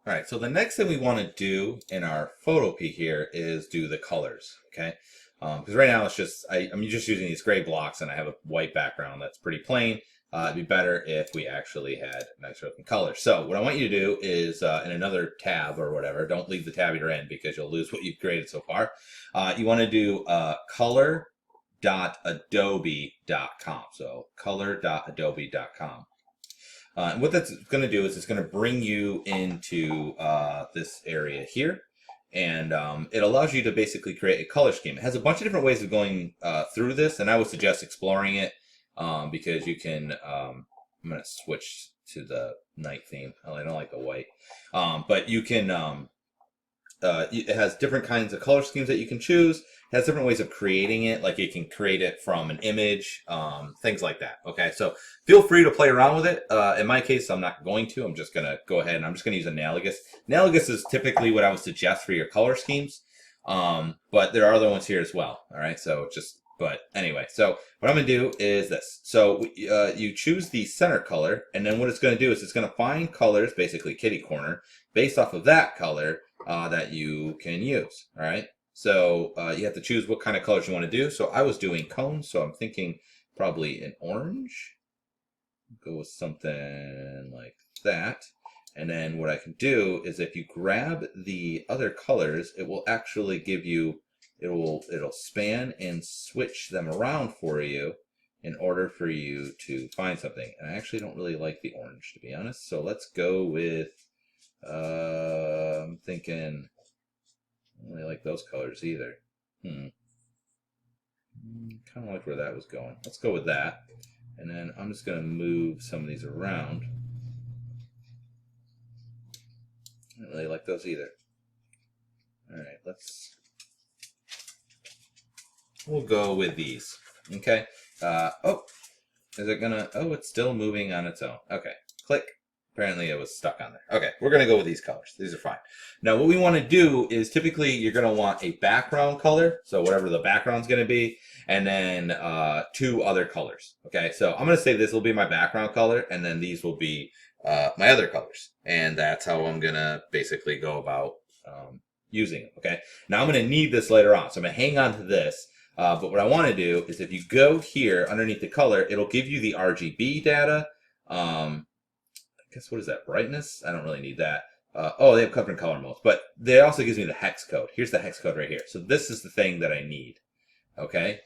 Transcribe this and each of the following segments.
All right, so the next thing we want to do in our photo P here is do the colors, okay? Because right now it's just, I'm just using these gray blocks and I have a white background that's pretty plain. It'd be better if we actually had nice looking colors. So what I want you to do is in another tab or whatever, don't leave the tab you're in because you'll lose what you've created so far. You want to do color.adobe.com. So color.adobe.com. And what that's going to do is it's going to bring you into this area here. And it allows you to basically create a color scheme. It has a bunch of different ways of going through this, and I would suggest exploring it because you can, I'm going to switch to the night theme. Oh, I don't like the white. But you can, it has different kinds of color schemes that you can choose. It has different ways of creating it, like you can create it from an image, things like that. Okay, so feel free to play around with it. In my case, I'm not going to. I'm just going to go ahead and I'm just going to use Analogous. Analogous is typically what I would suggest for your color schemes, but there are other ones here as well. All right, so but anyway, so what I'm going to do is this. So you choose the center color, and then what it's going to do is it's going to find colors, basically kitty corner, based off of that color that you can use. All right. So you have to choose what kind of colors you want to do. So I was doing cones, so I'm thinking probably an orange. Go with something like that. And then what I can do is if you grab the other colors, it will actually give you, it'll span and switch them around for you in order for you to find something. And I actually don't really like the orange, to be honest. So let's go with, I'm thinking, I don't really like those colors either. Kind of like where that was going. Let's go with that. And then I'm just going to move some of these around. I don't really like those either. Alright, we'll go with these. Okay. Oh, is it gonna, oh, it's still moving on its own. Okay, click. Apparently it was stuck on there. Okay, we're going to go with these colors. These are fine. Now what we want to do is typically you're going to want a background color, so whatever the background's going to be, and then two other colors. Okay, so I'm going to say this will be my background color, and then these will be my other colors. And that's how I'm going to basically go about using it. Okay, now I'm going to need this later on, so I'm going to hang on to this. But what I want to do is if you go here underneath the color, it'll give you the RGB data. Guess what is that? Brightness? I don't really need that. Oh, they have different color modes, but they also gives me the hex code. Here's the hex code right here. So this is the thing that I need. Okay,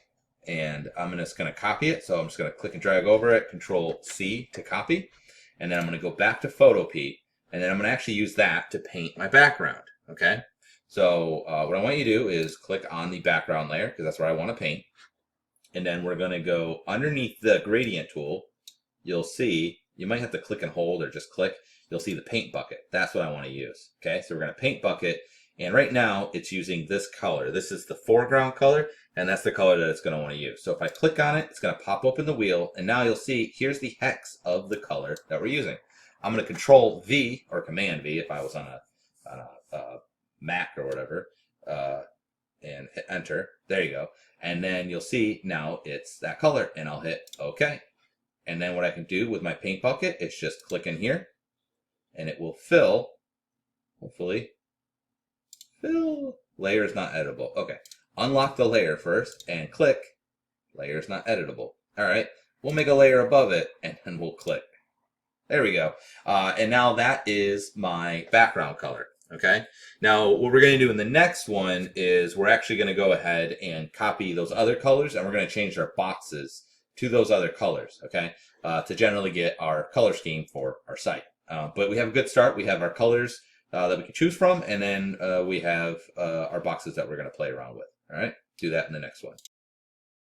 and I'm just going to copy it. So I'm just going to click and drag over it. Control C to copy, and then I'm going to go back to Photo P, and then I'm going to actually use that to paint my background. Okay, so what I want you to do is click on the background layer because that's where I want to paint, and then we're going to go underneath the gradient tool. You'll see. You might have to click and hold or just click. You'll see the paint bucket. That's what I want to use. Okay, so we're going to paint bucket. And right now it's using this color. This is the foreground color, and that's the color that it's going to want to use. So if I click on it, it's going to pop open the wheel. And now you'll see here's the hex of the color that we're using. I'm going to Control V or Command V if I was on a Mac or whatever, and hit Enter. There you go. And then you'll see now it's that color, and I'll hit OK. And then what I can do with my paint bucket is just click in here, and it will fill, hopefully, fill. Layer is not editable. Okay, unlock the layer first, and click, layer is not editable. All right, we'll make a layer above it, and then we'll click. There we go. And now that is my background color. Okay, now what we're going to do in the next one is we're actually going to go ahead and copy those other colors, and we're going to change our boxes to those other colors, okay, to generally get our color scheme for our site. But we have a good start. We have our colors that we can choose from, and then we have our boxes that we're going to play around with. All right, do that in the next one.